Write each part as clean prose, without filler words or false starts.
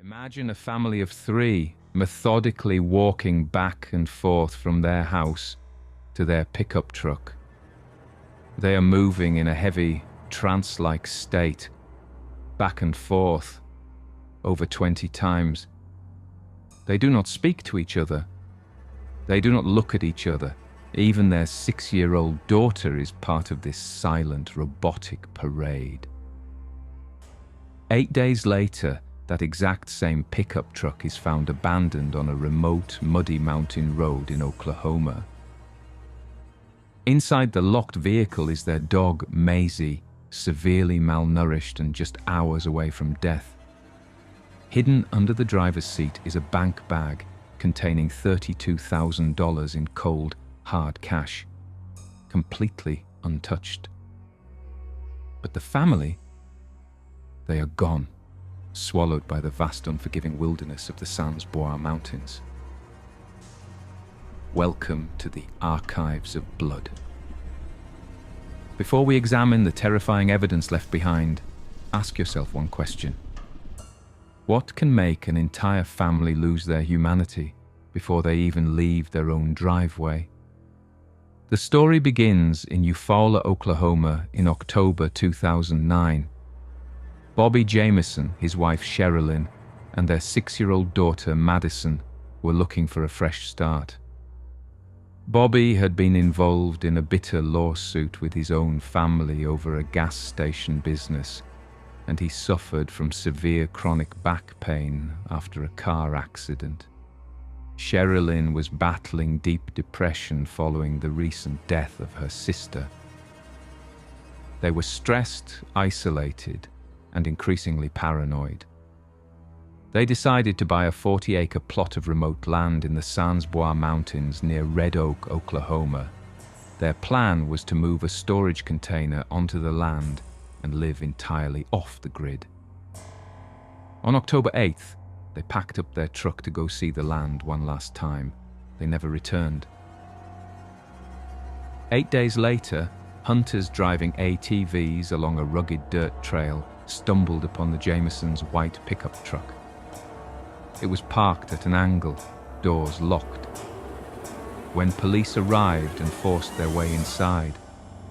Imagine a family of three methodically walking back and forth from their house to their pickup truck. They are moving in a heavy, trance-like state, back and forth, over 20 times. They do not speak to each other. They do not look at each other. Even their 6-year-old daughter is part of this silent, robotic parade. 8 days later, that exact same pickup truck is found abandoned on a remote, muddy mountain road in Oklahoma. Inside the locked vehicle is their dog, Maisie, severely malnourished and just hours away from death. Hidden under the driver's seat is a bank bag containing $32,000 in cold, hard cash, completely untouched. But the family, they are gone, swallowed by the vast unforgiving wilderness of the Sans Bois Mountains. Welcome to the archives of blood. Before we examine the terrifying evidence left behind, ask yourself one question. What can make an entire family lose their humanity before they even leave their own driveway? The story begins in Eufaula, Oklahoma in October 2009. Bobby Jamison, his wife Sherilyn, and their 6-year-old daughter Madison were looking for a fresh start. Bobby had been involved in a bitter lawsuit with his own family over a gas station business, and he suffered from severe chronic back pain after a car accident. Sherilyn was battling deep depression following the recent death of her sister. They were stressed, isolated, and increasingly paranoid. They decided to buy a 40-acre plot of remote land in the Sans Bois Mountains near Red Oak, Oklahoma. Their plan was to move a storage container onto the land and live entirely off the grid. On October 8th, they packed up their truck to go see the land one last time. They never returned. 8 days later, hunters driving ATVs along a rugged dirt trail stumbled upon the Jamisons' white pickup truck. It was parked at an angle, doors locked. When police arrived and forced their way inside,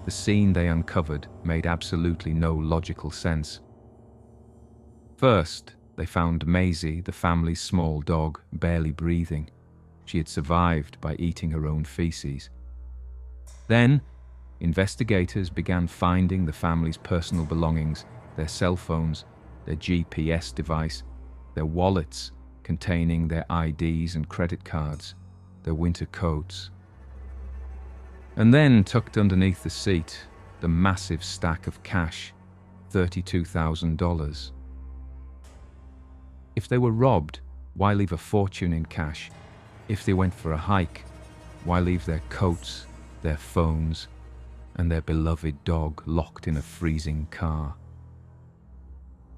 the scene they uncovered made absolutely no logical sense. First, they found Maisie, the family's small dog, barely breathing. She had survived by eating her own feces. Then, investigators began finding the family's personal belongings, their cell phones, their GPS device, their wallets containing their IDs and credit cards, their winter coats. And then, tucked underneath the seat, the massive stack of cash, $32,000. If they were robbed, why leave a fortune in cash? If they went for a hike, why leave their coats, their phones, and their beloved dog locked in a freezing car?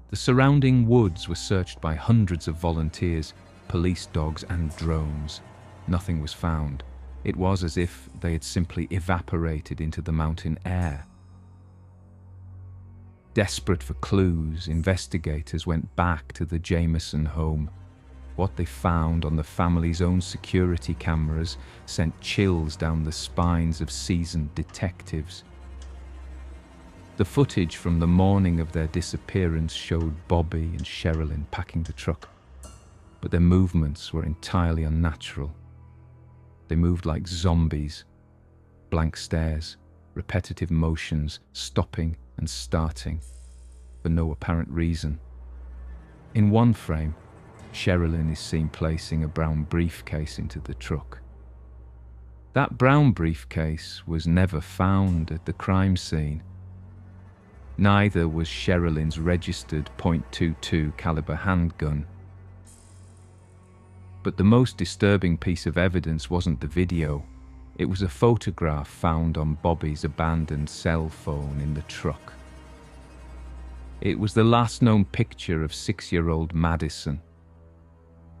The surrounding woods were searched by hundreds of volunteers, police dogs, and drones. Nothing was found. It was as if they had simply evaporated into the mountain air. Desperate for clues, investigators went back to the Jamison home. What they found on the family's own security cameras sent chills down the spines of seasoned detectives. The footage from the morning of their disappearance showed Bobby and Sherilyn packing the truck, but their movements were entirely unnatural. They moved like zombies, blank stares, repetitive motions, stopping and starting, for no apparent reason. In one frame, Sherilyn is seen placing a brown briefcase into the truck. That brown briefcase was never found at the crime scene. Neither was Sherilyn's registered .22 caliber handgun. But the most disturbing piece of evidence wasn't the video. It was a photograph found on Bobby's abandoned cell phone in the truck. It was the last known picture of 6-year-old Madison.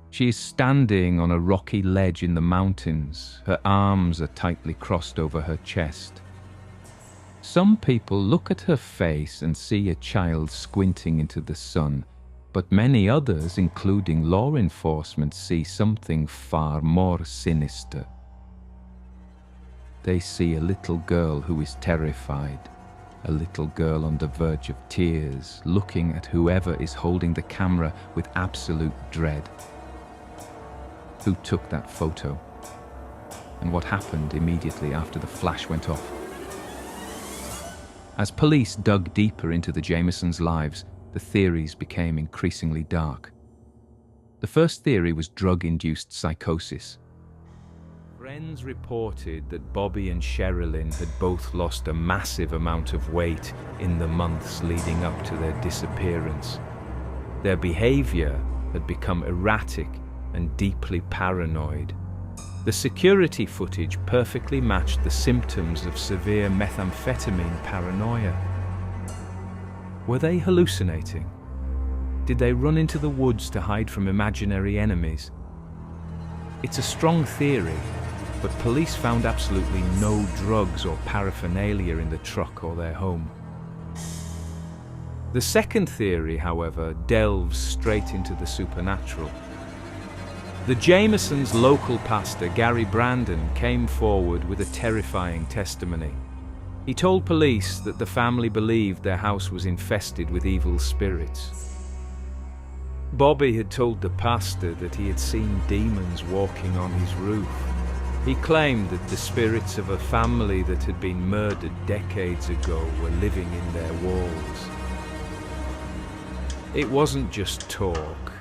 She is standing on a rocky ledge in the mountains. Her arms are tightly crossed over her chest. Some people look at her face and see a child squinting into the sun, But many others, including law enforcement, see something far more sinister. They see a little girl who is terrified, a little girl on the verge of tears, looking at whoever is holding the camera with absolute dread. Who took that photo? And what happened immediately after the flash went off? As police dug deeper into the Jamisons' lives, the theories became increasingly dark. The first theory was drug-induced psychosis. Friends reported that Bobby and Sherilyn had both lost a massive amount of weight in the months leading up to their disappearance. Their behavior had become erratic and deeply paranoid. The security footage perfectly matched the symptoms of severe methamphetamine paranoia. Were they hallucinating? Did they run into the woods to hide from imaginary enemies? It's a strong theory, but police found absolutely no drugs or paraphernalia in the truck or their home. The second theory, however, delves straight into the supernatural. The Jamisons' local pastor, Gary Brandon, came forward with a terrifying testimony. He told police that the family believed their house was infested with evil spirits. Bobby had told the pastor that he had seen demons walking on his roof. He claimed that the spirits of a family that had been murdered decades ago were living in their walls. It wasn't just talk.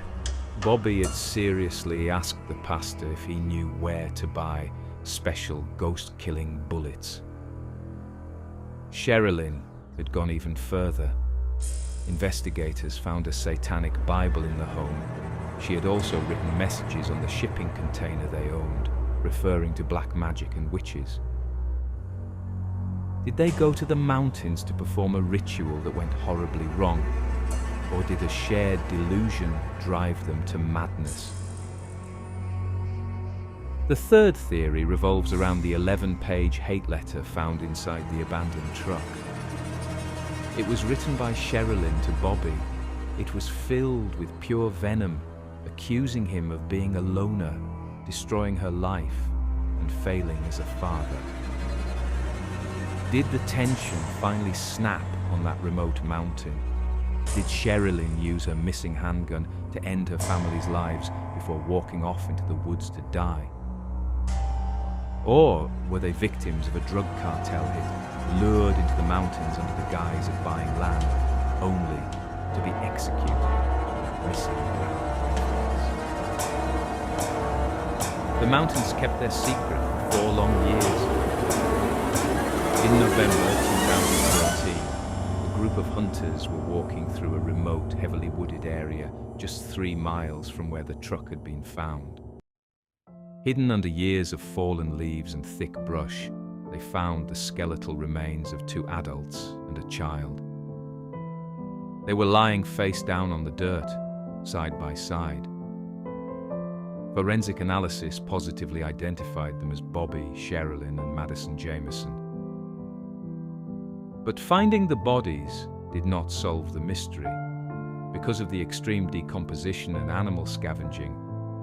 Bobby had seriously asked the pastor if he knew where to buy special ghost-killing bullets. Sherilyn had gone even further. Investigators found a satanic Bible in the home. She had also written messages on the shipping container they owned, referring to black magic and witches. Did they go to the mountains to perform a ritual that went horribly wrong? Or did a shared delusion drive them to madness? The third theory revolves around the 11-page hate letter found inside the abandoned truck. It was written by Sherilyn to Bobby. It was filled with pure venom, accusing him of being a loner, destroying her life, and failing as a father. Did the tension finally snap on that remote mountain? Did Sherilyn use her missing handgun to end her family's lives before walking off into the woods to die? Or were they victims of a drug cartel hit, lured into the mountains under the guise of buying land, only to be executed? Missing Briefcase. The mountains kept their secret for 4 long years. In November 2013, a group of hunters were walking through a remote, heavily wooded area just 3 miles from where the truck had been found. Hidden under years of fallen leaves and thick brush, they found the skeletal remains of 2 adults and a child. They were lying face down on the dirt, side by side. Forensic analysis positively identified them as Bobby, Sherilyn, and Madison Jamison. But finding the bodies did not solve the mystery. Because of the extreme decomposition and animal scavenging,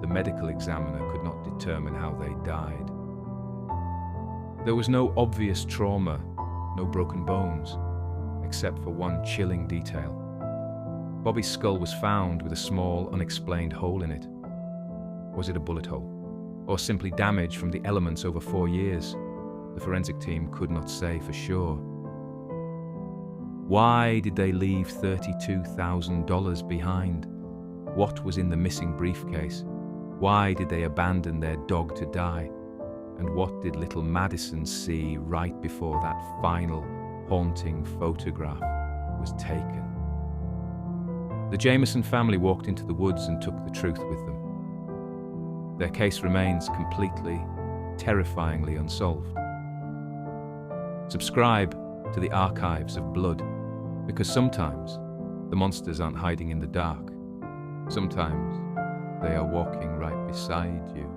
the medical examiner could not determine how they died. There was no obvious trauma, no broken bones, except for one chilling detail. Bobby's skull was found with a small, unexplained hole in it. Was it a bullet hole, or simply damage from the elements over 4 years? The forensic team could not say for sure. Why did they leave $32,000 behind? What was in the missing briefcase? Why did they abandon their dog to die? And what did little Madison see right before that final, haunting photograph was taken? The Jamison family walked into the woods and took the truth with them. Their case remains completely, terrifyingly unsolved. Subscribe to the Archives of Blood, because sometimes the monsters aren't hiding in the dark. Sometimes they are walking right beside you.